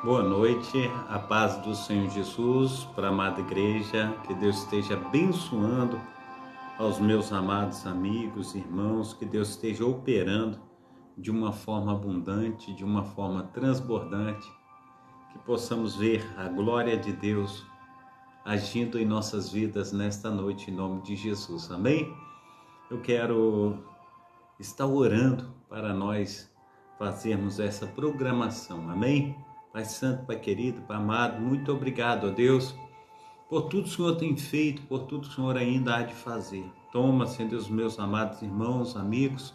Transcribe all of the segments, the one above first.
Boa noite, a paz do Senhor Jesus para a amada igreja, que Deus esteja abençoando aos meus amados amigos, irmãos, que Deus esteja operando de uma forma abundante, de uma forma transbordante, que possamos ver a glória de Deus agindo em nossas vidas nesta noite, em nome de Jesus, amém? Eu quero estar orando para nós fazermos essa programação, amém? Pai Santo, Pai querido, Pai amado, muito obrigado, ó Deus, por tudo que o Senhor tem feito, por tudo que o Senhor ainda há de fazer. Toma, Senhor Deus, meus amados irmãos, amigos,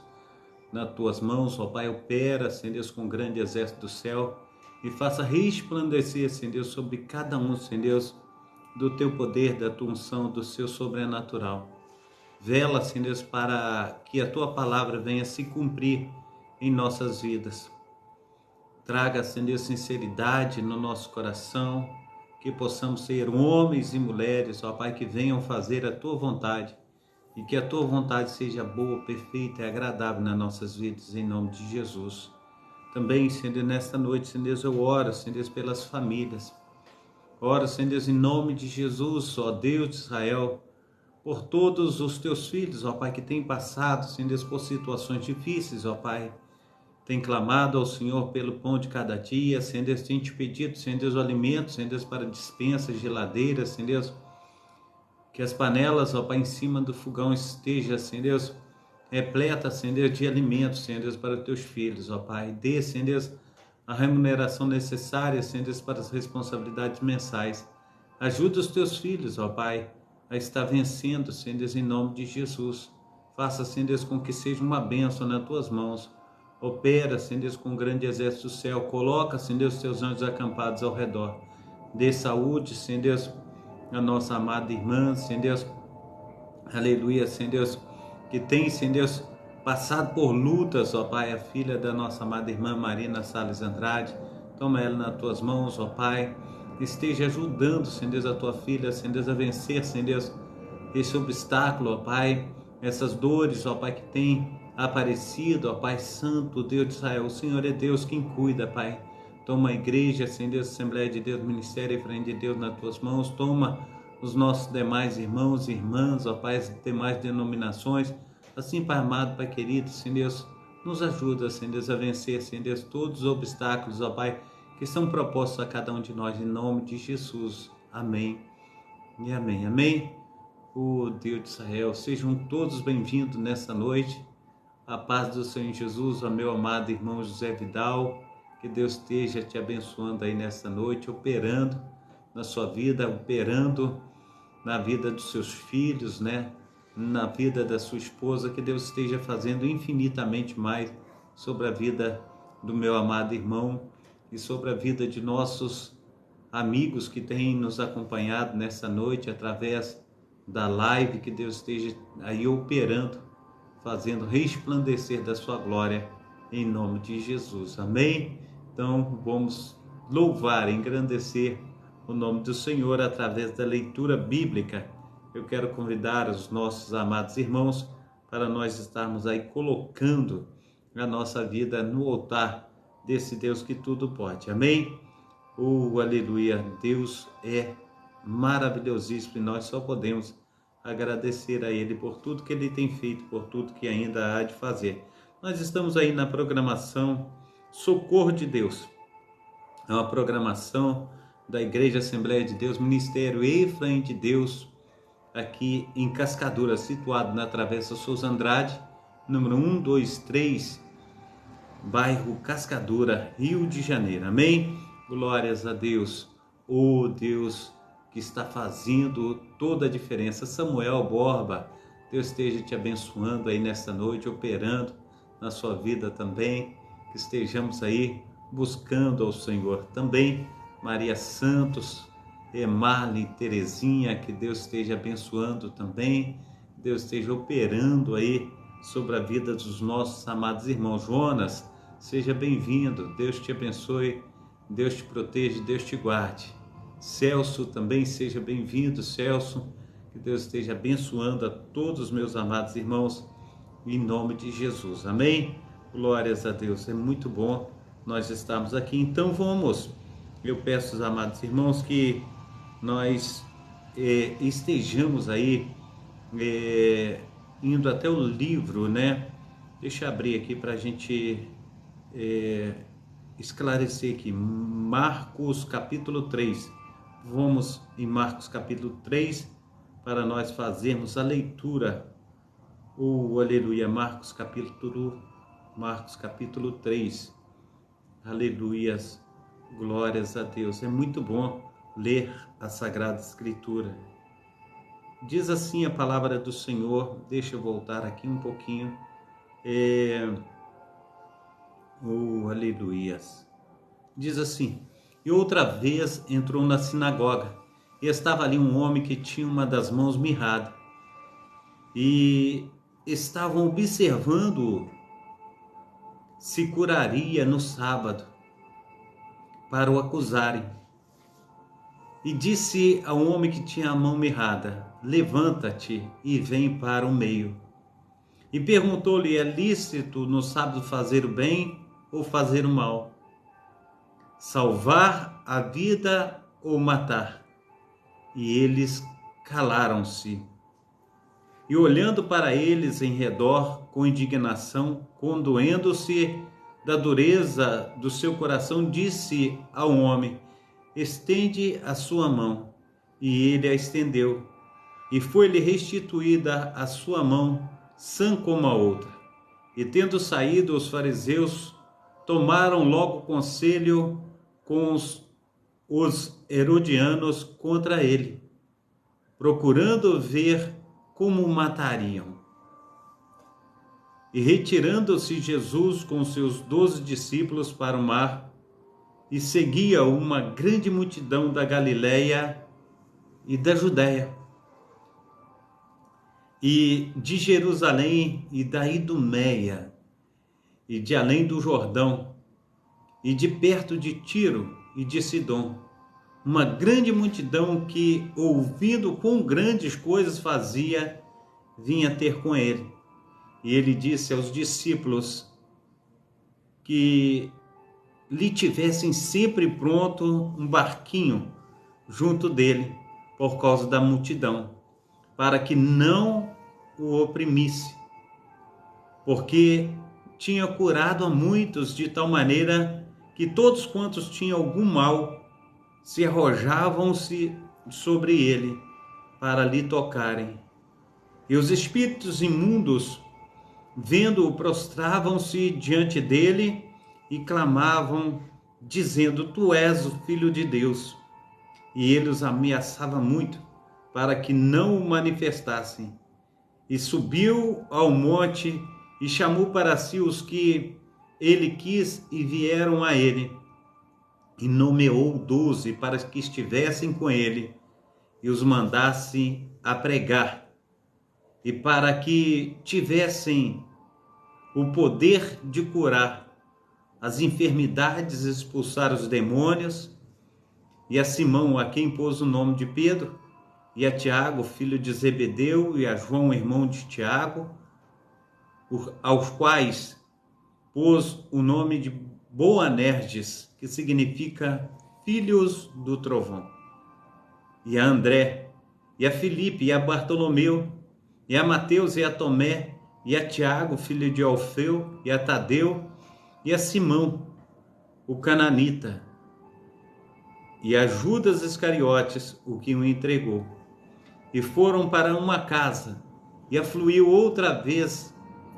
nas tuas mãos, ó Pai, opera, Senhor Deus, com o grande exército do céu e faça resplandecer, Senhor Deus, sobre cada um, Senhor Deus, do teu poder, da tua unção, do seu sobrenatural. Vela, Senhor Deus, para que a tua palavra venha se cumprir em nossas vidas. Traga, Senhor Deus, sinceridade no nosso coração, que possamos ser homens e mulheres, ó Pai, que venham fazer a Tua vontade e que a Tua vontade seja boa, perfeita e agradável nas nossas vidas, em nome de Jesus. Também, Senhor Deus, nesta noite, Senhor Deus, eu oro, Senhor Deus, pelas famílias. Oro, Senhor Deus, em nome de Jesus, ó Deus de Israel, por todos os Teus filhos, ó Pai, que têm passado, Senhor Deus, por situações difíceis, ó Pai, tem clamado ao Senhor pelo pão de cada dia, Senhor Deus, tem te pedido, Senhor Deus, o alimento, Senhor Deus, para dispensas, geladeiras, Senhor Deus, que as panelas, ó Pai, em cima do fogão esteja, Senhor Deus, repleta, Senhor Deus, de alimentos, Senhor Deus, para os teus filhos, ó Pai, dê, Senhor Deus, a remuneração necessária, Senhor Deus, para as responsabilidades mensais. Ajuda os teus filhos, ó Pai, a estar vencendo, Senhor Deus, em nome de Jesus. Faça, Senhor Deus, com que seja uma bênção nas tuas mãos. Opera, Senhor Deus, com um grande exército do céu. Coloca, Senhor Deus, teus anjos acampados ao redor. Dê saúde, Senhor Deus, a nossa amada irmã, Senhor Deus, aleluia, Senhor Deus, que tem, Senhor Deus, passado por lutas, ó Pai, a filha da nossa amada irmã Marina Salles Andrade. Toma ela nas tuas mãos, ó Pai. Esteja ajudando, Senhor Deus, a tua filha, Senhor Deus, a vencer, Senhor Deus, esse obstáculo, ó Pai, essas dores, ó Pai, que tem aparecido, ó Pai Santo, Deus de Israel. O Senhor é Deus quem cuida, Pai. Toma a igreja, Senhor Deus, Assembleia de Deus, Ministério e Frente de Deus nas tuas mãos. Toma os nossos demais irmãos e irmãs, ó Pai, as demais denominações. Assim, Pai amado, Pai querido, Senhor Deus, nos ajuda, Senhor Deus, a vencer, Senhor Deus, todos os obstáculos, ó Pai, que são propostos a cada um de nós, em nome de Jesus. Amém e amém. Amém. O Deus de Israel, sejam todos bem-vindos nessa noite. A paz do Senhor Jesus, ó meu amado irmão José Vidal, que Deus esteja te abençoando aí nessa noite, operando na sua vida, operando na vida dos seus filhos, né? Na vida da sua esposa, que Deus esteja fazendo infinitamente mais sobre a vida do meu amado irmão e sobre a vida de nossos amigos que têm nos acompanhado nessa noite através da live, que Deus esteja aí operando, fazendo resplandecer da sua glória em nome de Jesus. Amém? Então vamos louvar, engrandecer o nome do Senhor através da leitura bíblica. Eu quero convidar os nossos amados irmãos para nós estarmos aí colocando a nossa vida no altar desse Deus que tudo pode. Amém? Aleluia! Deus é maravilhosíssimo e nós só podemos agradecer a Ele por tudo que Ele tem feito, por tudo que ainda há de fazer. Nós estamos aí na programação Socorro de Deus. É uma programação da Igreja Assembleia de Deus, Ministério Efraim de Deus, aqui em Cascadura, situado na Travessa Souza Andrade, número 123, bairro Cascadura, Rio de Janeiro. Amém? Glórias a Deus. Deus que está fazendo toda a diferença. Samuel Borba, Deus esteja te abençoando aí nesta noite, operando na sua vida também, que estejamos aí buscando ao Senhor. Também Maria Santos, Marli, Terezinha, que Deus esteja abençoando também, Deus esteja operando aí sobre a vida dos nossos amados irmãos. Jonas, seja bem-vindo, Deus te abençoe, Deus te proteja, Deus te guarde. Celso, também seja bem-vindo, Celso, que Deus esteja abençoando a todos os meus amados irmãos, em nome de Jesus, amém? Glórias a Deus, é muito bom nós estarmos aqui. Então vamos Eu peço aos amados irmãos que nós estejamos aí indo até o livro, né? Deixa eu abrir aqui para a gente esclarecer aqui. Marcos capítulo 3. Vamos em Marcos capítulo 3 para nós fazermos a leitura. Aleluia, Marcos capítulo 3. Aleluias, glórias a Deus. É muito bom ler a Sagrada Escritura. Diz assim a palavra do Senhor. Deixa eu voltar aqui um pouquinho. Aleluias. Diz assim: e outra vez entrou na sinagoga, e estava ali um homem que tinha uma das mãos mirrada, e estavam observando-o se curaria no sábado, para o acusarem. E disse ao homem que tinha a mão mirrada: levanta-te e vem para o meio. E perguntou-lhe: é lícito no sábado fazer o bem ou fazer o mal? Salvar a vida ou matar? E eles calaram-se. E olhando para eles em redor com indignação, condoendo-se da dureza do seu coração, disse ao homem: estende a sua mão. E ele a estendeu, e foi-lhe restituída a sua mão, sã como a outra. E tendo saído, os fariseus tomaram logo conselho com os herodianos contra ele, procurando ver como o matariam. E retirando-se Jesus com seus 12 discípulos para o mar, e seguia uma grande multidão da Galileia e da Judéia, e de Jerusalém e da Idumeia, e de além do Jordão, e de perto de Tiro e de Sidom, uma grande multidão que, ouvindo quão grandes coisas fazia, vinha ter com ele. E ele disse aos discípulos que lhe tivessem sempre pronto um barquinho junto dele, por causa da multidão, para que não o oprimisse, porque tinha curado a muitos de tal maneira que todos quantos tinham algum mal se arrojavam-se sobre ele para lhe tocarem. E os espíritos imundos, vendo-o, prostravam-se diante dele e clamavam, dizendo: tu és o Filho de Deus. E ele os ameaçava muito, para que não o manifestassem. E subiu ao monte e chamou para si os que ele quis, e vieram a ele. E nomeou 12 para que estivessem com ele, e os mandasse a pregar, e para que tivessem o poder de curar as enfermidades, expulsar os demônios. E a Simão, a quem pôs o nome de Pedro, e a Tiago, filho de Zebedeu, e a João, irmão de Tiago, aos quais pôs o nome de Boanerges, que significa filhos do trovão, e a André, e a Filipe, e a Bartolomeu, e a Mateus, e a Tomé, e a Tiago, filho de Alfeu, e a Tadeu, e a Simão, o cananita, e a Judas Iscariotes, o que o entregou. E foram para uma casa, e afluiu outra vez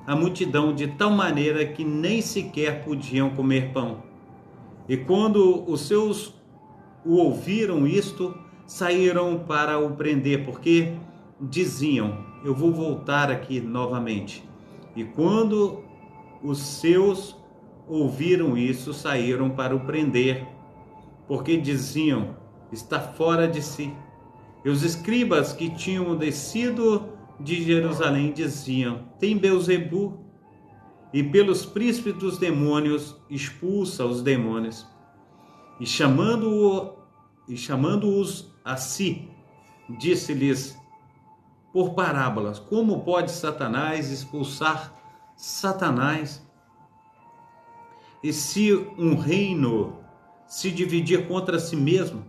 a multidão, de tal maneira que nem sequer podiam comer pão. E quando os seus o ouviram isto, saíram para o prender, porque diziam: eu vou voltar aqui novamente. E quando os seus ouviram isso, saíram para o prender, porque diziam: está fora de si. E os escribas que tinham descido de Jerusalém diziam: tem Beelzebu, e pelos príncipes dos demônios expulsa os demônios. E chamando-os a si, disse-lhes por parábolas: como pode Satanás expulsar Satanás? E se um reino se dividir contra si mesmo,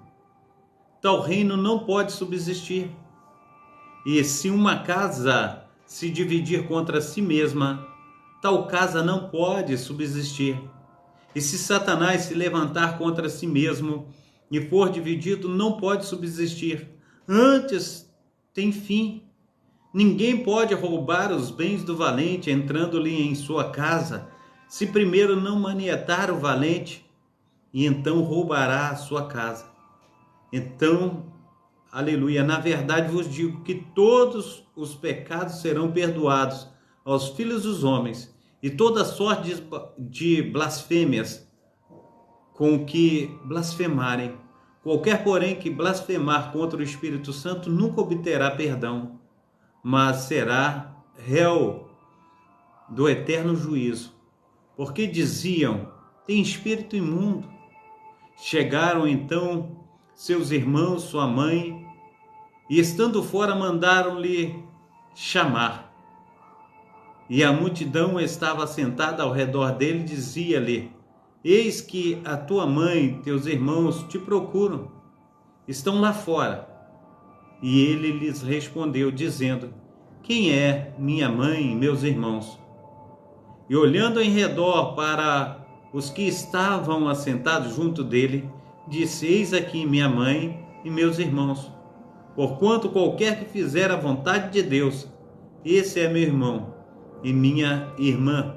tal reino não pode subsistir. E se uma casa se dividir contra si mesma, tal casa não pode subsistir. E se Satanás se levantar contra si mesmo e for dividido, não pode subsistir. Antes tem fim. Ninguém pode roubar os bens do valente entrando-lhe em sua casa, se primeiro não manietar o valente, e então roubará a sua casa. Então, aleluia, na verdade vos digo que todos os pecados serão perdoados aos filhos dos homens, e toda sorte de blasfêmias com que blasfemarem. Qualquer, porém, que blasfemar contra o Espírito Santo nunca obterá perdão, mas será réu do eterno juízo. Porque diziam: tem espírito imundo. Chegaram então seus irmãos, sua mãe, e estando fora mandaram-lhe chamar. E a multidão estava sentada ao redor dele e dizia-lhe: eis que a tua mãe e teus irmãos te procuram, estão lá fora. E ele lhes respondeu, dizendo: quem é minha mãe e meus irmãos? E olhando em redor para os que estavam assentados junto dele, disse: eis aqui minha mãe e meus irmãos. Porquanto qualquer que fizer a vontade de Deus, esse é meu irmão e minha irmã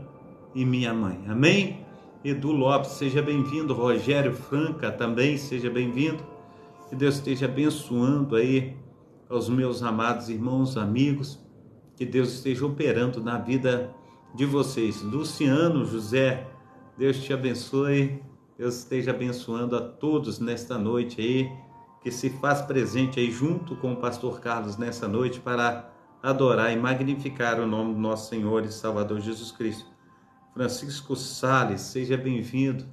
e minha mãe. Amém? Edu Lopes, seja bem-vindo. Rogério Franca também, seja bem-vindo. Que Deus esteja abençoando aí aos meus amados irmãos, amigos. Que Deus esteja operando na vida de vocês. Luciano José, Deus te abençoe. Deus esteja abençoando a todos nesta noite aí, que se faz presente aí junto com o pastor Carlos nessa noite para adorar e magnificar o nome do nosso Senhor e Salvador Jesus Cristo. Francisco Sales, seja bem-vindo,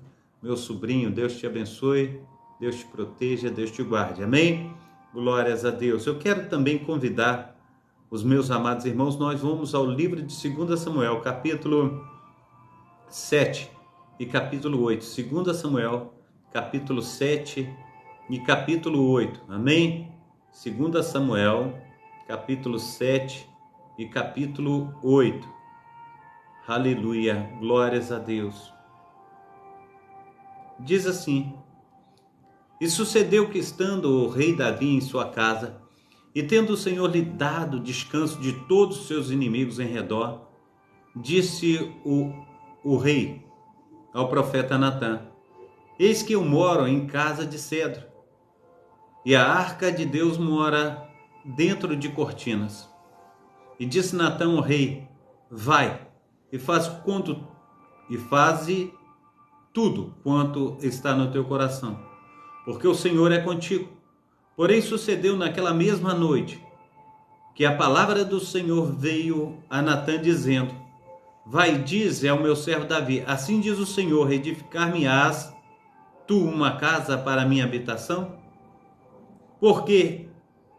meu sobrinho. Deus te abençoe, Deus te proteja, Deus te guarde. Amém? Glórias a Deus. Eu quero também convidar os meus amados irmãos, nós vamos ao livro de 2 Samuel, capítulo 7 e capítulo 8. 2 Samuel, capítulo 7 e capítulo 8. Amém? 2 Samuel, capítulo 7 e capítulo 8. Aleluia, glórias a Deus. Diz assim: e sucedeu que, estando o rei Davi em sua casa, e tendo o Senhor lhe dado descanso de todos os seus inimigos em redor, disse o rei ao profeta Natã: eis que eu moro em casa de cedro, e a arca de Deus mora dentro de cortinas. E disse Natã ao rei: vai, e faze tudo quanto está no teu coração, porque o Senhor é contigo. Porém sucedeu naquela mesma noite que a palavra do Senhor veio a Natã dizendo: vai, dize ao meu servo Davi: assim diz o Senhor, edificar-me-ás tu uma casa para minha habitação? Porque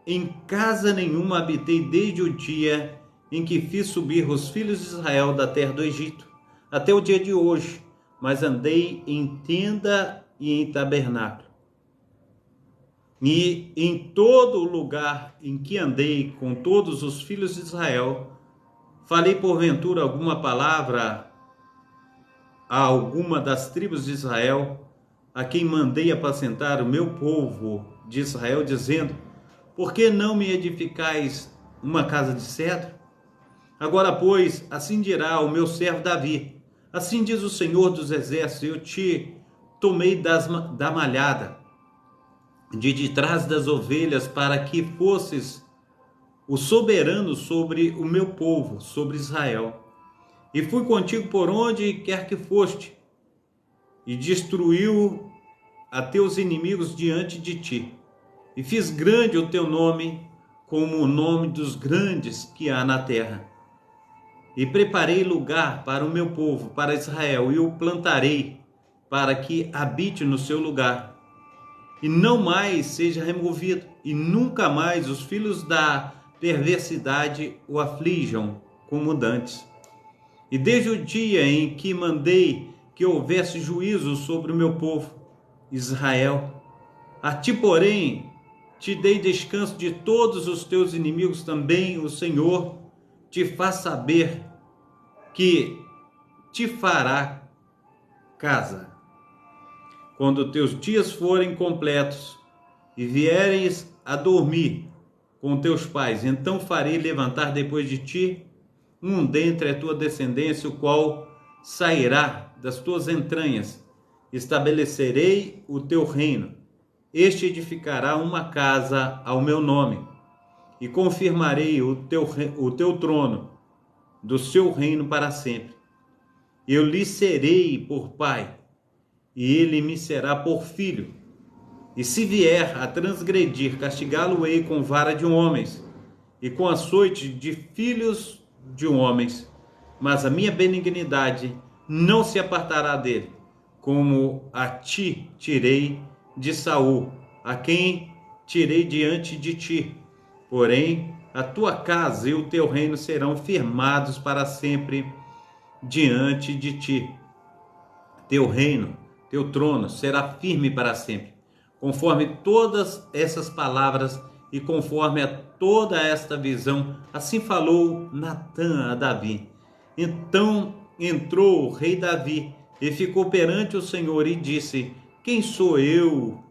em casa nenhuma habitei desde o dia em que fiz subir os filhos de Israel da terra do Egito, até o dia de hoje, mas andei em tenda e em tabernáculo. E em todo o lugar em que andei com todos os filhos de Israel, falei porventura alguma palavra a alguma das tribos de Israel, a quem mandei apacentar o meu povo de Israel, dizendo: por que não me edificais uma casa de cedro? Agora, pois, assim dirá o meu servo Davi: assim diz o Senhor dos Exércitos, eu te tomei da malhada, de trás das ovelhas, para que fosses o soberano sobre o meu povo, sobre Israel. E fui contigo por onde quer que foste, e destruiu a teus inimigos diante de ti. E fiz grande o teu nome, como o nome dos grandes que há na terra. E preparei lugar para o meu povo, para Israel, e o plantarei, para que habite no seu lugar, e não mais seja removido, e nunca mais os filhos da perversidade o aflijam como dantes. E desde o dia em que mandei que houvesse juízo sobre o meu povo, Israel. A ti, porém, te dei descanso de todos os teus inimigos, também o Senhor te faz saber que te fará casa. Quando teus dias forem completos e vieres a dormir com teus pais, então farei levantar depois de ti um dentre a tua descendência, o qual sairá das tuas entranhas. Estabelecerei o teu reino. Este edificará uma casa ao meu nome, e confirmarei o teu trono do seu reino para sempre. Eu lhe serei por pai, e ele me será por filho. E se vier a transgredir, castigá-lo-ei com vara de homens, e com açoite de filhos de homens. Mas a minha benignidade não se apartará dele, como a ti tirei de Saul, a quem tirei diante de ti. Porém, a tua casa e o teu reino serão firmados para sempre diante de ti. Teu reino, teu trono será firme para sempre. Conforme todas essas palavras e conforme a toda esta visão, assim falou Natã a Davi. Então entrou o rei Davi e ficou perante o Senhor e disse: quem sou eu,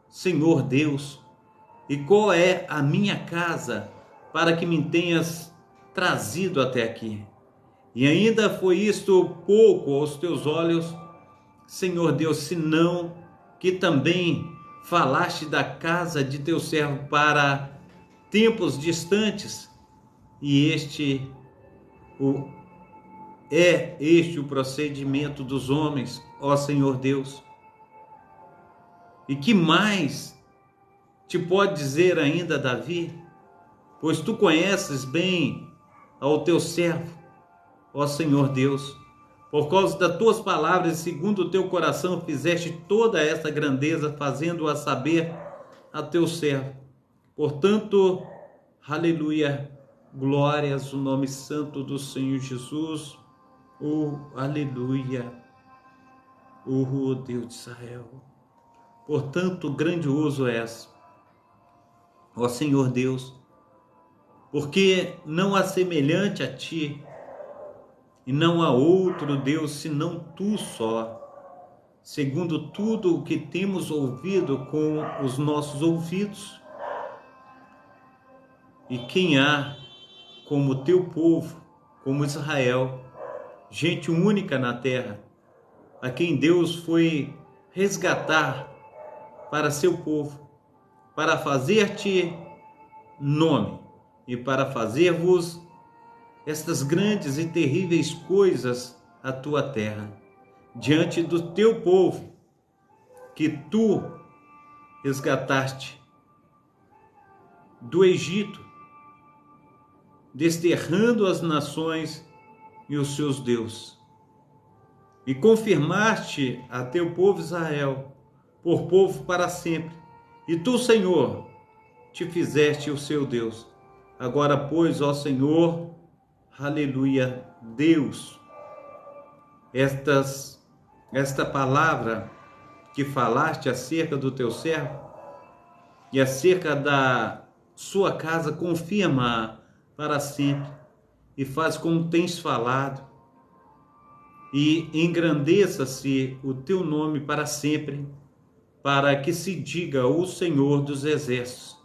Senhor Deus? E qual é a minha casa para que me tenhas trazido até aqui? E ainda foi isto pouco aos teus olhos, Senhor Deus, senão que também falaste da casa de teu servo para tempos distantes, e este o procedimento dos homens, ó Senhor Deus. E que mais te pode dizer ainda, Davi? Pois tu conheces bem ao teu servo, ó Senhor Deus. Por causa das tuas palavras, segundo o teu coração, fizeste toda esta grandeza, fazendo-a saber a teu servo. Portanto, aleluia, glórias ao nome santo do Senhor Jesus. Aleluia, Deus de Israel. Portanto, grandioso és, ó Senhor Deus, porque não há semelhante a ti, e não há outro Deus senão tu só, segundo tudo o que temos ouvido com os nossos ouvidos. E quem há como teu povo, como Israel, gente única na terra, a quem Deus foi resgatar para seu povo, para fazer-te nome e para fazer-vos estas grandes e terríveis coisas à tua terra, diante do teu povo, que tu resgataste do Egito, desterrando as nações e os seus deuses, e confirmaste a teu povo Israel por povo para sempre, e tu, Senhor, te fizeste o seu Deus. Agora, pois, ó Senhor, aleluia, Deus, esta palavra que falaste acerca do teu servo e acerca da sua casa, confirma para sempre e faz como tens falado, e engrandeça-se o teu nome para sempre, para que se diga: o Senhor dos exércitos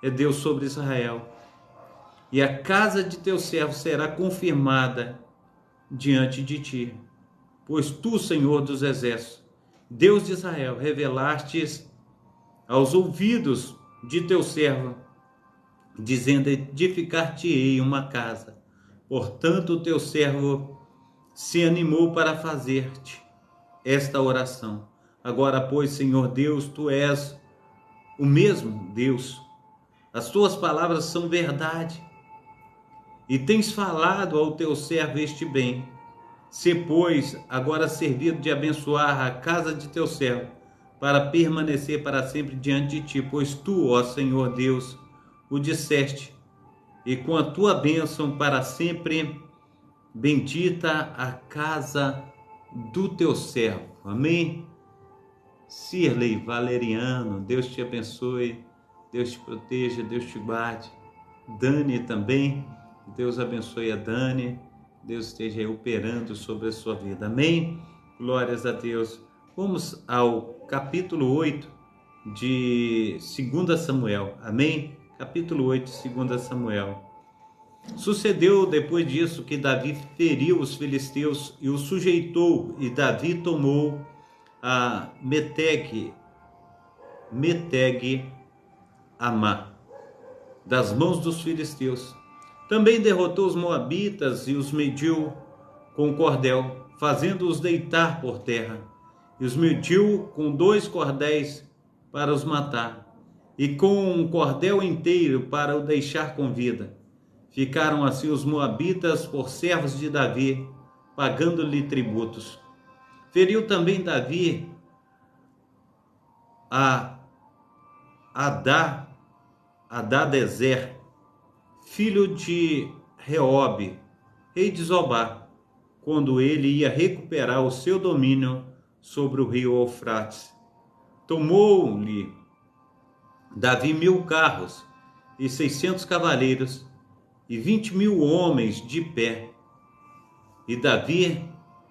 é Deus sobre Israel. E a casa de teu servo será confirmada diante de ti. Pois tu, Senhor dos exércitos, Deus de Israel, revelastes aos ouvidos de teu servo, dizendo: edificar-te-ei uma casa. Portanto, o teu servo se animou para fazer-te esta oração. Agora, pois, Senhor Deus, tu és o mesmo Deus. As tuas palavras são verdade. E tens falado ao teu servo este bem. Se, pois, agora servido de abençoar a casa de teu servo, para permanecer para sempre diante de ti, pois tu, ó Senhor Deus, o disseste, e com a tua bênção para sempre, bendita a casa do teu servo. Amém? Cirlei Valeriano, Deus te abençoe, Deus te proteja, Deus te guarde. Dani também, Deus abençoe a Dani, Deus esteja aí operando sobre a sua vida. Amém? Glórias a Deus. Vamos ao capítulo 8 de 2 Samuel. Amém? Capítulo 8 de 2 Samuel. Sucedeu depois disso que Davi feriu os filisteus e os sujeitou, e Davi tomou a Meteg Amá das mãos dos filisteus. Também derrotou os moabitas e os mediu com cordel, fazendo-os deitar por terra, e os mediu com 2 cordéis para os matar, e com um cordel inteiro para o deixar com vida. Ficaram assim os moabitas por servos de Davi, pagando-lhe tributos. Feriu também Davi a Adadezer, filho de Reobe, rei de Zobá, quando ele ia recuperar o seu domínio sobre o rio Eufrates. Tomou-lhe Davi 1000 carros e 600 cavaleiros e 20.000 homens de pé. E Davi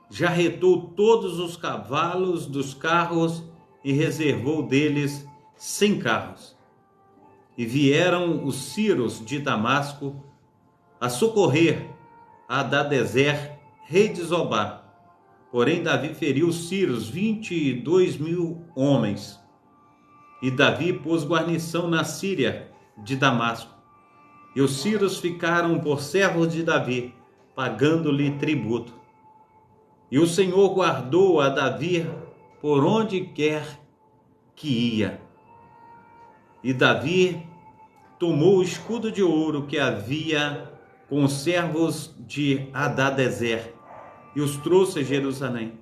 jarretou todos os cavalos dos carros e reservou deles 100 carros. E vieram os ciros de Damasco a socorrer a Adadezer, rei de Zobá. Porém Davi feriu os ciros, 22.000 homens. E Davi pôs guarnição na Síria de Damasco. E os ciros ficaram por servos de Davi, pagando-lhe tributo. E o Senhor guardou a Davi por onde quer que ia. E Davi tomou o escudo de ouro que havia com os servos de Adadezer e os trouxe a Jerusalém.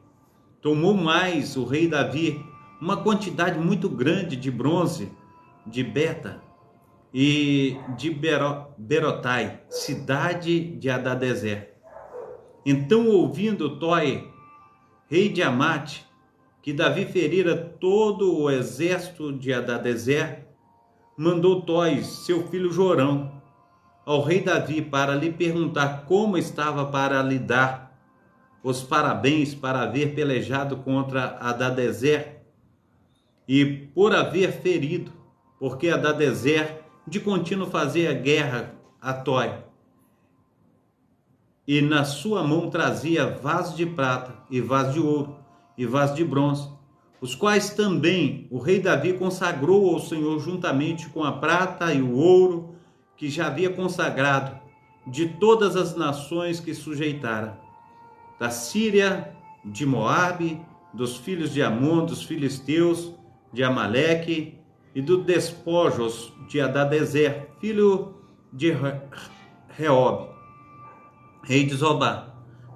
Tomou mais o rei Davi uma quantidade muito grande de bronze de Beta e de Berotai, cidade de Adadezer. Então, ouvindo Toi, rei de Amate, que Davi ferira todo o exército de Adadezer, mandou Toi, seu filho Jorão, ao rei Davi para lhe perguntar como estava para lhe dar os parabéns para haver pelejado contra Adadezer e por haver ferido, porque Adadezer de contínuo fazia guerra a Toi, e na sua mão trazia vaso de prata e vaso de ouro e vaso de bronze, os quais também o rei Davi consagrou ao Senhor juntamente com a prata e o ouro que já havia consagrado de todas as nações que sujeitara, da Síria, de Moabe, dos filhos de Amon, dos filisteus, de Amaleque e dos despojos de Adadezer, filho de Reobe, rei de Zobá.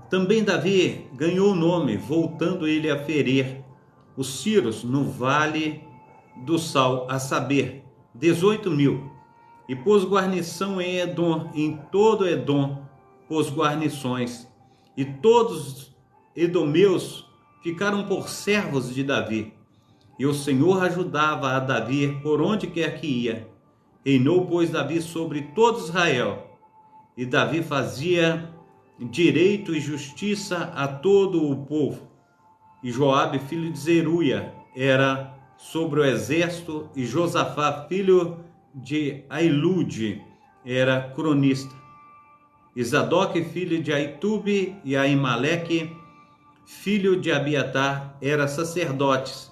Também Davi ganhou o nome, voltando ele a ferir os ciros no vale do Sal, a saber, 18.000. E pôs guarnição em Edom, em todo Edom pôs guarnições. E todos edomeus ficaram por servos de Davi. E o Senhor ajudava a Davi por onde quer que ia. Reinou, pois, Davi sobre todo Israel. E Davi fazia direito e justiça a todo o povo. E Joabe, filho de Zeruia, era sobre o exército, e Josafá, filho de Ailude, era cronista. E Zadok, filho de Aitube, e Aimaleque, filho de Abiatar, era sacerdotes,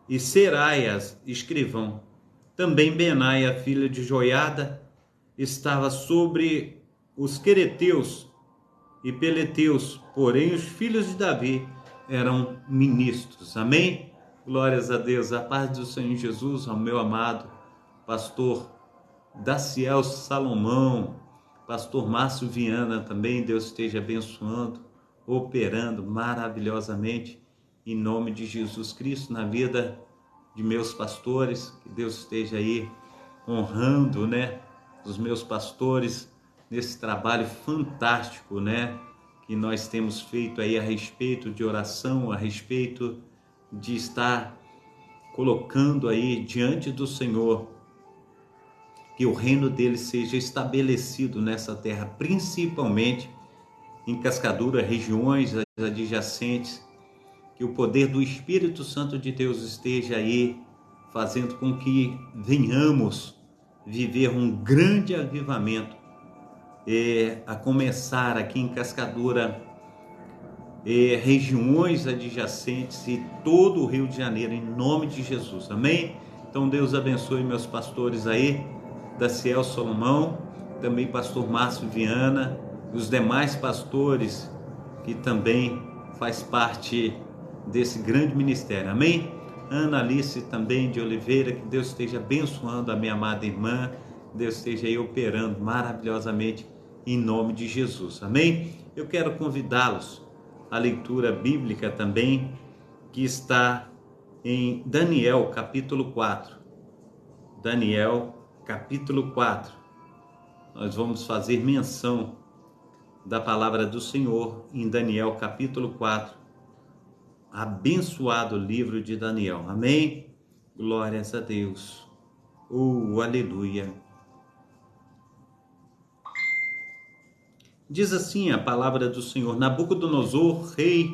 e Seraias, escrivão. Também Benaia, filho de Joiada, estava sobre os quereteus e peleteus, porém os filhos de Davi eram ministros. Amém? Glórias a Deus. A paz do Senhor Jesus, ao meu amado pastor Daciel Salomão, pastor Márcio Viana também, Deus esteja abençoando, operando maravilhosamente em nome de Jesus Cristo na vida de meus pastores, que Deus esteja aí honrando, os meus pastores nesse trabalho fantástico, que nós temos feito aí a respeito de oração, a respeito de estar colocando aí diante do Senhor que o reino dele seja estabelecido nessa terra, principalmente em Cascadura, regiões adjacentes, que o poder do Espírito Santo de Deus esteja aí, fazendo com que venhamos viver um grande avivamento, a começar aqui em Cascadura, regiões adjacentes e todo o Rio de Janeiro, em nome de Jesus, amém? Então Deus abençoe meus pastores aí, Daciel Salomão, também pastor Márcio Viana, e os demais pastores que também faz parte desse grande ministério, amém? Ana Alice também de Oliveira, que Deus esteja abençoando a minha amada irmã, Deus esteja aí operando maravilhosamente em nome de Jesus, amém? Eu quero convidá-los à leitura bíblica também, que está em Daniel capítulo 4, Daniel capítulo 4, nós vamos fazer menção da palavra do Senhor em Daniel capítulo 4, abençoado livro de Daniel, amém? Glórias a Deus, aleluia. Diz assim a palavra do Senhor: Nabucodonosor, rei,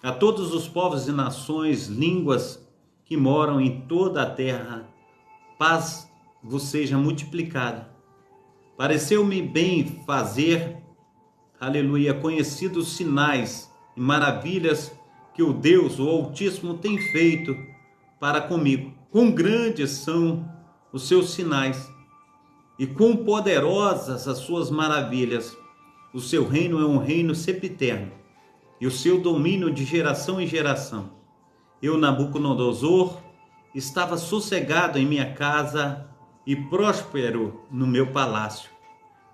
a todos os povos e nações, línguas que moram em toda a terra, paz vos seja multiplicada. Pareceu-me bem fazer, aleluia, conhecidos sinais e maravilhas que o Deus, o Altíssimo, tem feito para comigo. Quão grandes são os seus sinais e quão poderosas as suas maravilhas. O seu reino é um reino sempiterno e o seu domínio de geração em geração. Eu, Nabucodonosor, estava sossegado em minha casa e próspero no meu palácio.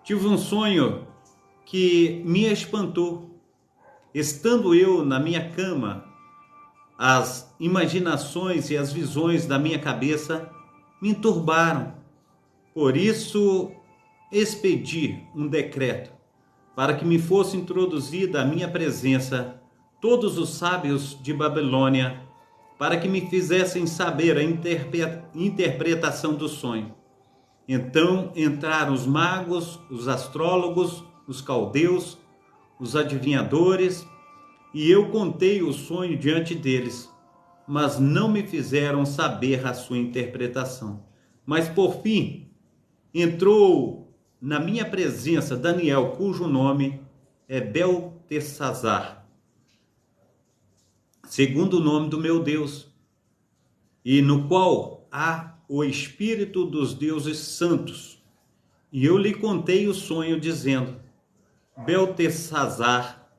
Tive um sonho que me espantou. Estando eu na minha cama, as imaginações e as visões da minha cabeça me turbaram. Por isso, expedi um decreto para que me fosse introduzida à minha presença todos os sábios de Babilônia, para que me fizessem saber a interpretação do sonho. Então entraram os magos, os astrólogos, os caldeus, os adivinhadores, e eu contei o sonho diante deles, mas não me fizeram saber a sua interpretação. Mas por fim, entrou na minha presença Daniel, cujo nome é Beltesazar, segundo o nome do meu Deus, e no qual há o Espírito dos deuses santos. E eu lhe contei o sonho, dizendo: Beltesazar,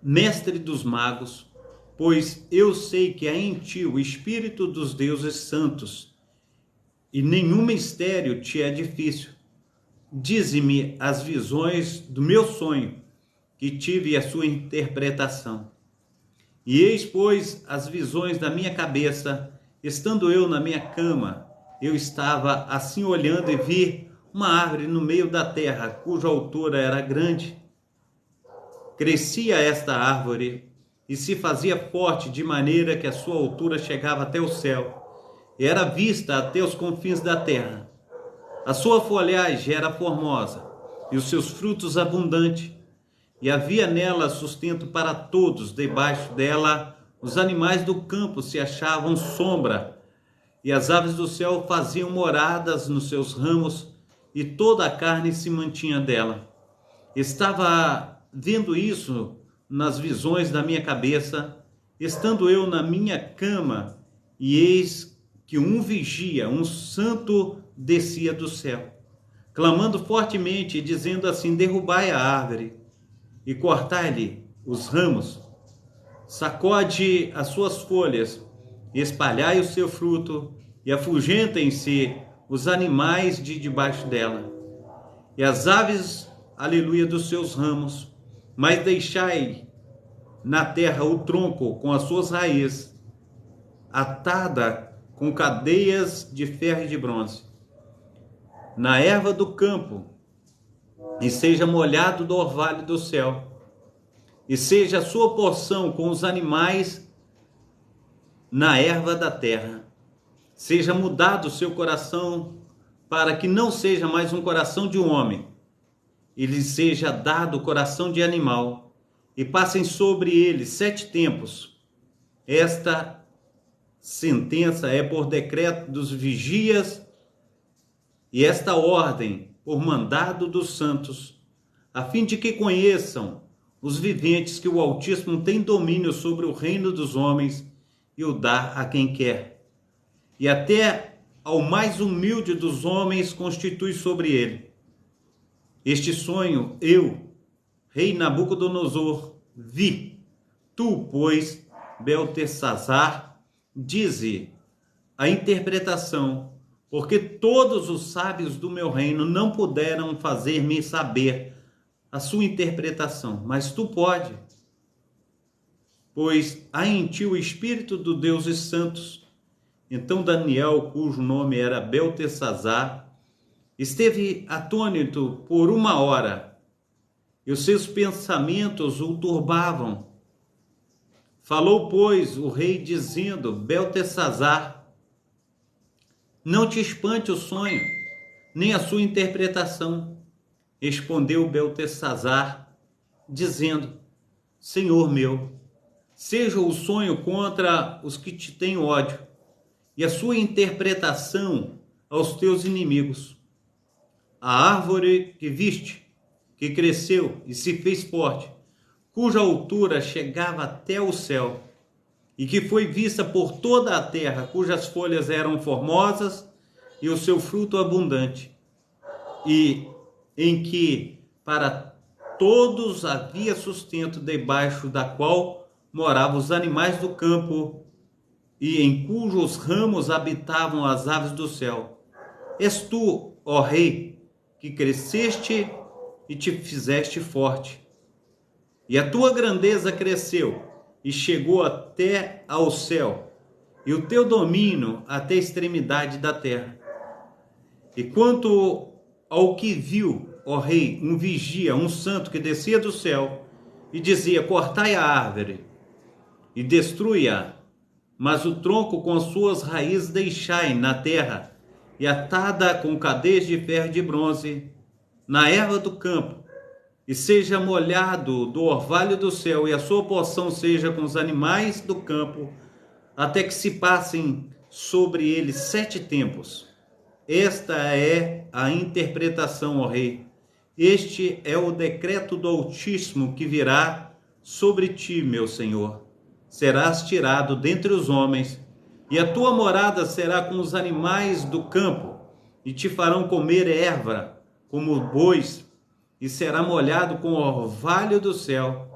mestre dos magos, pois eu sei que há em ti o Espírito dos deuses santos, e nenhum mistério te é difícil. Dize-me as visões do meu sonho, que tive a sua interpretação. E eis, pois, as visões da minha cabeça, estando eu na minha cama, eu estava assim olhando e vi uma árvore no meio da terra, cuja altura era grande. Crescia esta árvore e se fazia forte, de maneira que a sua altura chegava até o céu, e era vista até os confins da terra. A sua folhagem era formosa, e os seus frutos abundantes, e havia nela sustento para todos. Debaixo dela os animais do campo se achavam sombra, e as aves do céu faziam moradas nos seus ramos, e toda a carne se mantinha dela. Estava vendo isso nas visões da minha cabeça, estando eu na minha cama, e eis que um vigia, um santo, descia do céu, clamando fortemente e dizendo assim: derrubai a árvore e cortai-lhe os ramos, sacode as suas folhas, espalhai o seu fruto, e afugentem-se os animais de debaixo dela, e as aves, aleluia, dos seus ramos, mas deixai na terra o tronco com as suas raízes, atada com cadeias de ferro e de bronze, na erva do campo, e seja molhado do orvalho do céu, e seja a sua porção com os animais na erva da terra. Seja mudado o seu coração, para que não seja mais um coração de um homem, e lhe seja dado o coração de animal, e passem sobre ele 7 tempos. Esta sentença é por decreto dos vigias, e esta ordem por mandado dos santos, a fim de que conheçam os viventes que o Altíssimo tem domínio sobre o reino dos homens e o dá a quem quer. E até ao mais humilde dos homens constitui sobre ele. Este sonho eu, rei Nabucodonosor, vi. Tu, pois, Beltesazar, dize a interpretação, porque todos os sábios do meu reino não puderam fazer-me saber a sua interpretação, mas tu pode, pois há em ti o Espírito dos deuses santos. Então Daniel, cujo nome era Beltesazar, esteve atônito por 1 hora, e os seus pensamentos o turbavam. Falou, pois, o rei, dizendo: Beltesazar, não te espante o sonho, nem a sua interpretação. Respondeu Beltesazar, dizendo: Senhor meu, seja o sonho contra os que te têm ódio, e a sua interpretação aos teus inimigos. A árvore que viste, que cresceu e se fez forte, cuja altura chegava até o céu, e que foi vista por toda a terra, cujas folhas eram formosas e o seu fruto abundante, e em que para todos havia sustento, debaixo da qual moravam os animais do campo, e em cujos ramos habitavam as aves do céu. És tu, ó rei, que cresceste e te fizeste forte, e a tua grandeza cresceu e chegou até ao céu, e o teu domínio até a extremidade da terra. E quanto ao que viu, ó rei, um vigia, um santo que descia do céu e dizia: cortai a árvore e destrui-a, mas o tronco com as suas raízes deixai na terra, e atada com cadeias de ferro e de bronze na erva do campo, e seja molhado do orvalho do céu, e a sua porção seja com os animais do campo, até que se passem sobre ele 7 tempos. Esta é a interpretação, ó rei. Este é o decreto do Altíssimo que virá sobre ti, meu senhor. Serás tirado dentre os homens, e a tua morada será com os animais do campo, e te farão comer erva como bois, e será molhado com o orvalho do céu,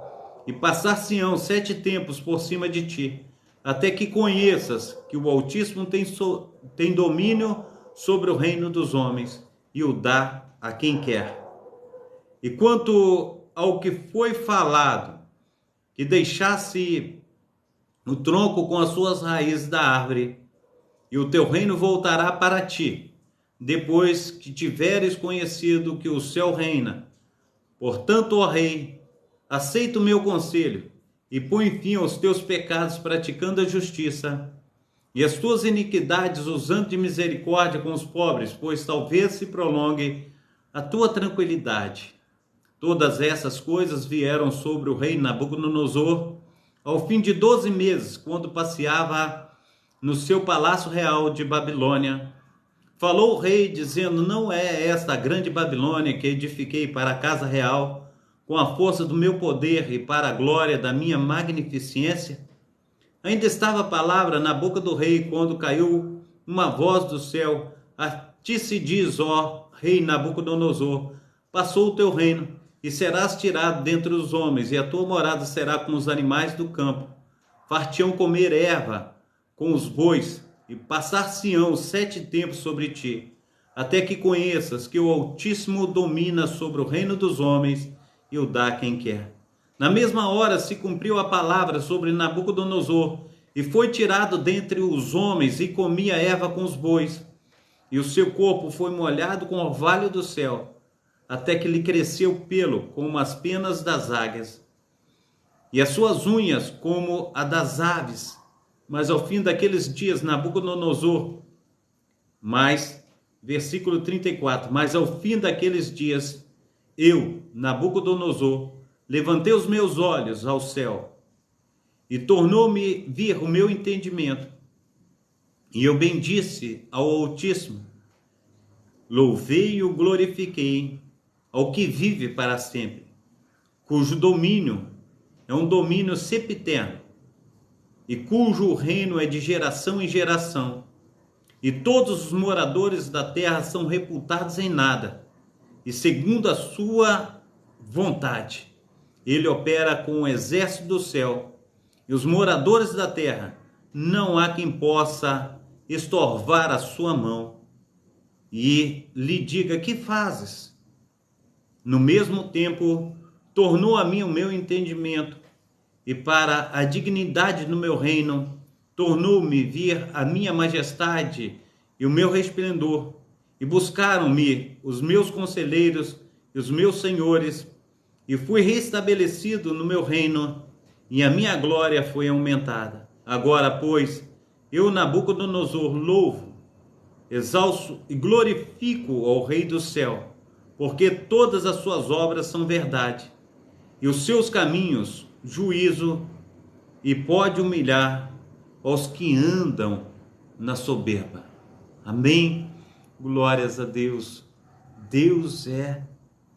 e passar-se-ão 7 tempos por cima de ti, até que conheças que o Altíssimo tem domínio sobre o reino dos homens, e o dá a quem quer. E quanto ao que foi falado, que deixasse o tronco com as suas raízes da árvore, e o teu reino voltará para ti, depois que tiveres conhecido que o céu reina. Portanto, ó rei, aceita o meu conselho, e põe fim aos teus pecados praticando a justiça, e as tuas iniquidades usando de misericórdia com os pobres, pois talvez se prolongue a tua tranquilidade. Todas essas coisas vieram sobre o rei Nabucodonosor ao fim de 12 meses, quando passeava no seu palácio real de Babilônia. Falou o rei, dizendo: não é esta a grande Babilônia que edifiquei para a casa real, com a força do meu poder e para a glória da minha magnificência? Ainda estava a palavra na boca do rei, quando caiu uma voz do céu: a ti se diz, ó rei Nabucodonosor, passou o teu reino, e serás tirado dentre os homens, e a tua morada será com os animais do campo. Far-te-ão comer erva com os bois, e passar-se-ão 7 tempos sobre ti, até que conheças que o Altíssimo domina sobre o reino dos homens, e o dá a quem quer. Na mesma hora se cumpriu a palavra sobre Nabucodonosor, e foi tirado dentre os homens, e comia erva com os bois, e o seu corpo foi molhado com o orvalho do céu, até que lhe cresceu pelo como as penas das águias, e as suas unhas como a das aves, mas ao fim daqueles dias, Nabucodonosor, versículo 34, mas ao fim daqueles dias, eu, Nabucodonosor, levantei os meus olhos ao céu, e tornou-me vir o meu entendimento, e eu bendisse ao Altíssimo, louvei e o glorifiquei, ao que vive para sempre, cujo domínio é um domínio sempiterno, e cujo reino é de geração em geração, e todos os moradores da terra são reputados em nada, e segundo a sua vontade, ele opera com o exército do céu, e os moradores da terra, não há quem possa estorvar a sua mão, e lhe diga: que fazes? No mesmo tempo, tornou a mim o meu entendimento, e para a dignidade do meu reino, tornou-me vir a minha majestade e o meu resplendor, e buscaram-me os meus conselheiros e os meus senhores, e fui restabelecido no meu reino, e a minha glória foi aumentada. Agora, pois, eu, Nabucodonosor, louvo, exalço e glorifico ao Rei do céu, porque todas as suas obras são verdade, e os seus caminhos, juízo, e pode humilhar aos que andam na soberba. Amém? Glórias a Deus. Deus é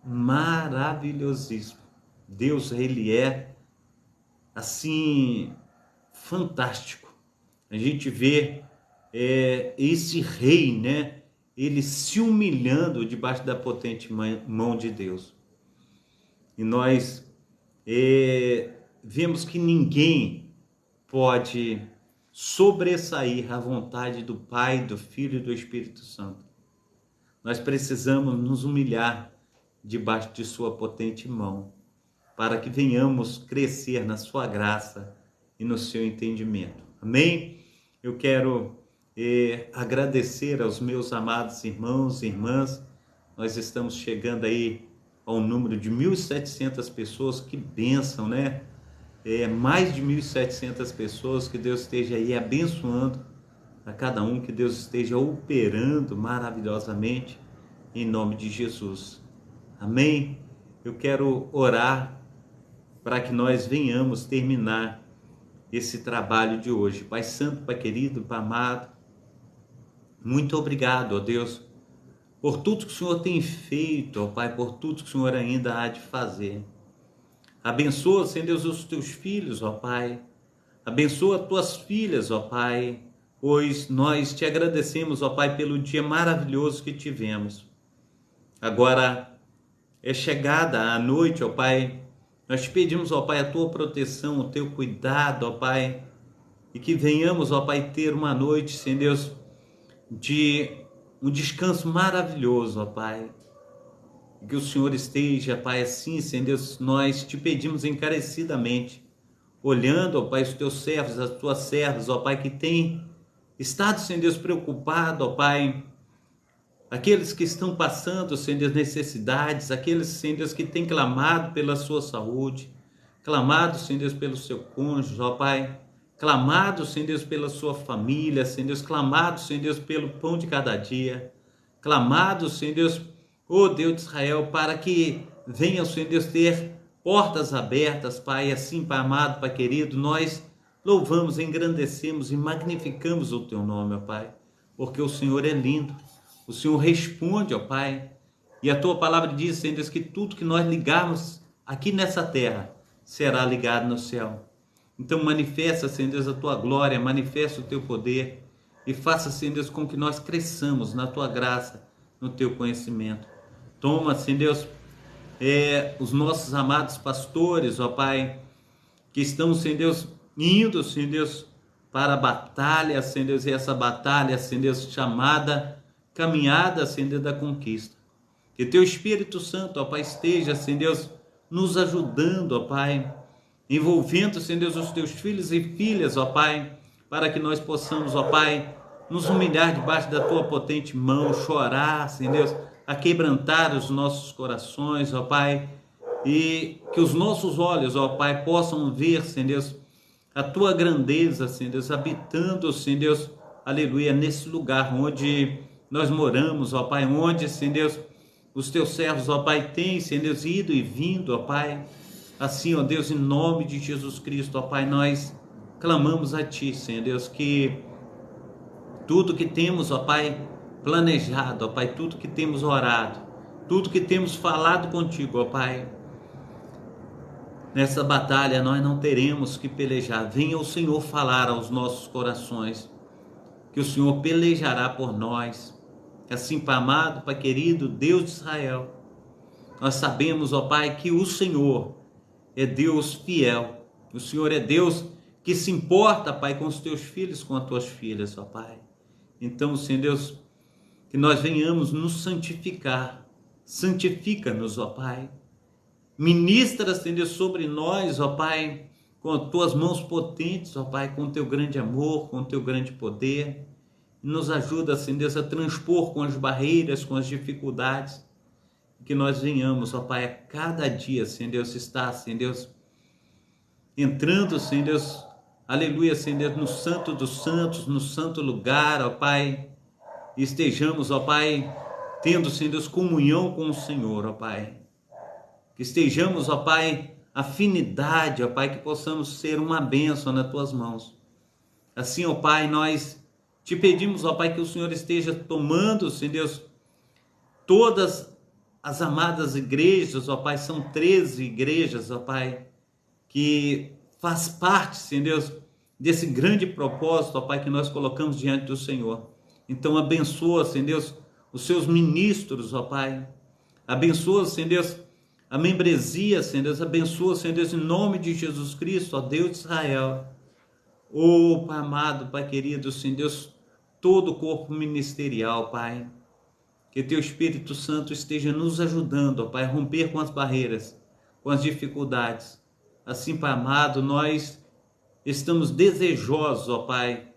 maravilhosíssimo. Deus, ele é assim fantástico. A gente vê esse rei, né? Ele se humilhando debaixo da potente mão de Deus. E nós vemos que ninguém pode sobressair a vontade do Pai, do Filho e do Espírito Santo. Nós precisamos nos humilhar debaixo de sua potente mão, para que venhamos crescer na sua graça e no seu entendimento. Amém? Eu quero agradecer aos meus amados irmãos e irmãs. Nós estamos chegando aí ao número de 1.700 pessoas. Que bênção, né? Mais de 1.700 pessoas. Que Deus esteja aí abençoando a cada um, que Deus esteja operando maravilhosamente em nome de Jesus. Amém? Eu quero orar para que nós venhamos terminar esse trabalho de hoje. Pai Santo, Pai querido, Pai amado, muito obrigado, ó Deus, por tudo que o Senhor tem feito, ó Pai, por tudo que o Senhor ainda há de fazer. Abençoa, Senhor Deus, os teus filhos, ó Pai. Abençoa as tuas filhas, ó Pai, pois nós te agradecemos, ó Pai, pelo dia maravilhoso que tivemos. Agora é chegada a noite, ó Pai. Nós te pedimos, ó Pai, a tua proteção, o teu cuidado, ó Pai, e que venhamos, ó Pai, ter uma noite, Senhor Deus, de um descanso maravilhoso, ó Pai. Que o Senhor esteja, Pai, assim, Senhor Deus, nós te pedimos encarecidamente, olhando, ó Pai, os teus servos, as tuas servas, ó Pai, que têm estado, Senhor Deus, preocupado, ó Pai, aqueles que estão passando, Senhor Deus, necessidades, aqueles, Senhor Deus, que têm clamado pela sua saúde, clamado, Senhor Deus, pelo seu cônjuge, ó Pai, clamado, Senhor Deus, pela sua família, Senhor Deus, clamado, Senhor Deus, pelo pão de cada dia, clamado, Senhor Deus, ó Deus de Israel, para que venha, Senhor Deus, ter portas abertas, Pai, assim, Pai amado, Pai querido, nós louvamos, engrandecemos e magnificamos o teu nome, ó Pai, porque o Senhor é lindo. O Senhor responde, ó Pai, e a tua palavra diz, Senhor Deus, que tudo que nós ligarmos aqui nessa terra será ligado no céu. Então manifesta, Senhor Deus, a tua glória, manifesta o teu poder e faça, Senhor Deus, com que nós cresçamos na tua graça, no teu conhecimento. Toma, Senhor Deus, os nossos amados pastores, ó Pai, que estão, Senhor Deus, indo, Senhor Deus, para a batalha, Senhor Deus, e essa batalha, Senhor Deus, chamada caminhada, Senhor Deus, da conquista. Que teu Espírito Santo, ó Pai, esteja, Senhor Deus, nos ajudando, ó Pai, envolvendo, Senhor Deus, os teus filhos e filhas, ó Pai, para que nós possamos, ó Pai, nos humilhar debaixo da tua potente mão, chorar, Senhor Deus, aquebrantar os nossos corações, ó Pai, e que os nossos olhos, ó Pai, possam ver, Senhor Deus, a tua grandeza, Senhor Deus, habitando, Senhor Deus, aleluia, nesse lugar onde nós moramos, ó Pai, onde, Senhor Deus, os teus servos, ó Pai, têm, Senhor Deus, ido e vindo, ó Pai. Assim, ó Deus, em nome de Jesus Cristo, ó Pai, nós clamamos a Ti, Senhor Deus, que tudo que temos, ó Pai, planejado, ó Pai, tudo que temos orado, tudo que temos falado contigo, ó Pai, nessa batalha nós não teremos que pelejar. Venha o Senhor falar aos nossos corações, que o Senhor pelejará por nós. Assim, Pai amado, Pai querido, Deus de Israel, nós sabemos, ó Pai, que o Senhor é Deus fiel. O Senhor é Deus que se importa, Pai, com os teus filhos, com as tuas filhas, ó Pai. Então, Senhor Deus, que nós venhamos nos santificar. Santifica-nos, ó Pai. Ministra, Senhor Deus, sobre nós, ó Pai, com as tuas mãos potentes, ó Pai, com o teu grande amor, com o teu grande poder. Nos ajuda, Senhor Deus, a transpor com as barreiras, com as dificuldades. Que nós venhamos, ó Pai, a cada dia, Senhor Deus, estar, Senhor Deus, entrando, Senhor Deus, aleluia, Senhor Deus, no santo dos santos, no santo lugar, ó Pai, e estejamos, ó Pai, tendo, Senhor Deus, comunhão com o Senhor, ó Pai. Que estejamos, ó Pai, afinidade, ó Pai, que possamos ser uma bênção nas tuas mãos. Assim, ó Pai, nós te pedimos, ó Pai, que o Senhor esteja tomando, Senhor Deus, todas as amadas igrejas, ó Pai, são 13 igrejas, ó Pai, que faz parte, Senhor Deus, desse grande propósito, ó Pai, que nós colocamos diante do Senhor. Então abençoa, Senhor Deus, os seus ministros, ó Pai. Abençoa, Senhor Deus, a membresia, Senhor Deus. Abençoa, Senhor Deus, em nome de Jesus Cristo, ó Deus de Israel. Ó Pai amado, Pai querido, Senhor Deus, todo o corpo ministerial, Pai. Que teu Espírito Santo esteja nos ajudando, ó Pai, a romper com as barreiras, com as dificuldades. Assim, Pai amado, nós estamos desejosos, ó Pai,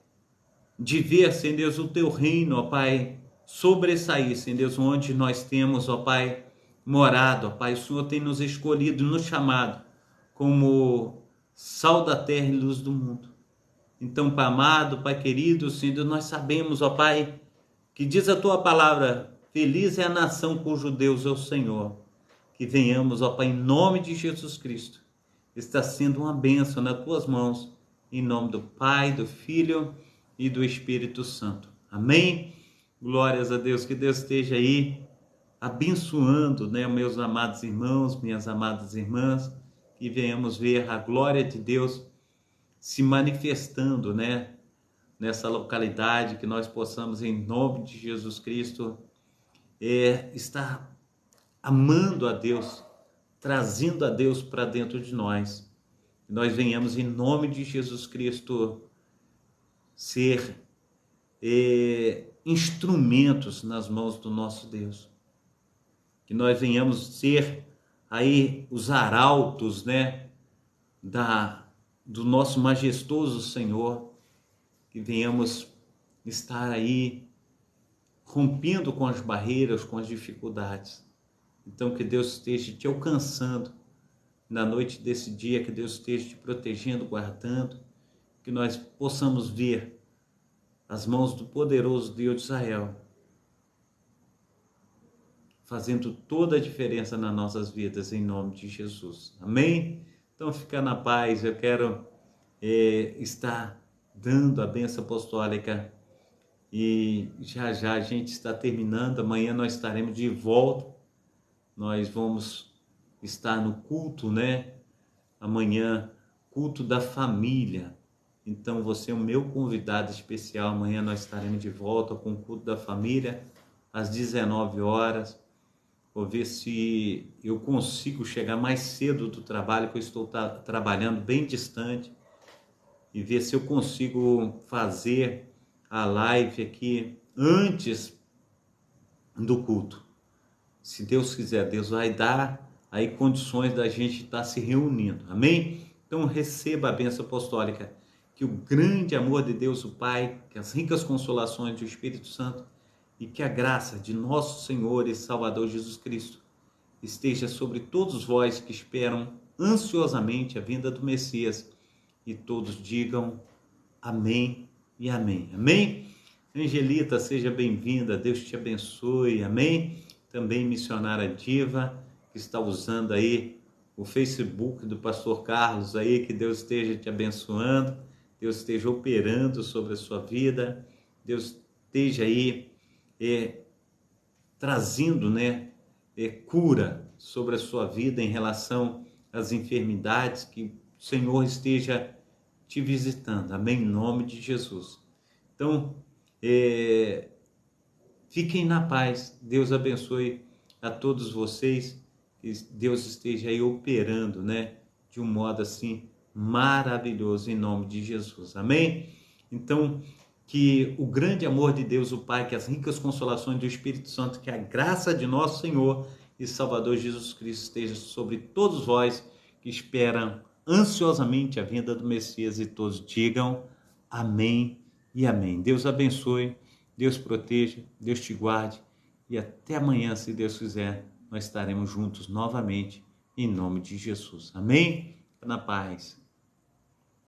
de ver, Senhor Deus, o teu reino, ó Pai, sobressair, Senhor Deus, onde nós temos, ó Pai, morado, ó Pai. O Senhor tem nos escolhido, nos chamado como sal da terra e luz do mundo. Então, Pai amado, Pai querido, Senhor Deus, nós sabemos, ó Pai, que diz a tua palavra, feliz é a nação cujo Deus é o Senhor. Que venhamos, ó Pai, em nome de Jesus Cristo. Está sendo uma bênção nas tuas mãos, em nome do Pai, do Filho e do Espírito Santo. Amém? Glórias a Deus, que Deus esteja aí abençoando, né, meus amados irmãos, minhas amadas irmãs, que venhamos ver a glória de Deus se manifestando, né, nessa localidade, que nós possamos, em nome de Jesus Cristo, estar amando a Deus, trazendo a Deus para dentro de nós. Que nós venhamos, em nome de Jesus Cristo, ser instrumentos nas mãos do nosso Deus. Que nós venhamos ser aí os arautos, né, do nosso majestoso Senhor. Que venhamos estar aí rompendo com as barreiras, com as dificuldades. Então que Deus esteja te alcançando na noite desse dia, que Deus esteja te protegendo, guardando, que nós possamos ver as mãos do poderoso Deus de Israel fazendo toda a diferença nas nossas vidas, em nome de Jesus. Amém? Então fica na paz. Eu quero estar dando a bênção apostólica e já já a gente está terminando. Amanhã nós estaremos de volta. Nós vamos estar no culto, né? Amanhã, culto da família. Então você é o meu convidado especial. Amanhã nós estaremos de volta com o culto da família às 19 horas. Vou ver se eu consigo chegar mais cedo do trabalho, que eu estou trabalhando bem distante, e ver se eu consigo fazer a live aqui antes do culto. Se Deus quiser, Deus vai dar aí condições da gente estar se reunindo. Amém? Então receba a bênção apostólica. Que o grande amor de Deus, o Pai, que as ricas consolações do Espírito Santo e que a graça de nosso Senhor e Salvador Jesus Cristo esteja sobre todos vós que esperam ansiosamente a vinda do Messias e todos digam amém e amém. Amém? Angelita, seja bem-vinda, Deus te abençoe, amém? Também missionária Diva, que está usando aí o Facebook do pastor Carlos aí, que Deus esteja te abençoando, Deus esteja operando sobre a sua vida, Deus esteja aí trazendo, cura sobre a sua vida em relação às enfermidades, que o Senhor esteja te visitando, amém? Em nome de Jesus. Então, fiquem na paz, Deus abençoe a todos vocês, que Deus esteja aí operando, de um modo assim maravilhoso em nome de Jesus, amém? Então, que o grande amor de Deus, o Pai, que as ricas consolações do Espírito Santo, que a graça de nosso Senhor e Salvador Jesus Cristo esteja sobre todos vós que esperam ansiosamente a vinda do Messias, e todos digam amém e amém. Deus abençoe, Deus proteja, Deus te guarde, e até amanhã, se Deus quiser, nós estaremos juntos novamente, em nome de Jesus. Amém? Na paz.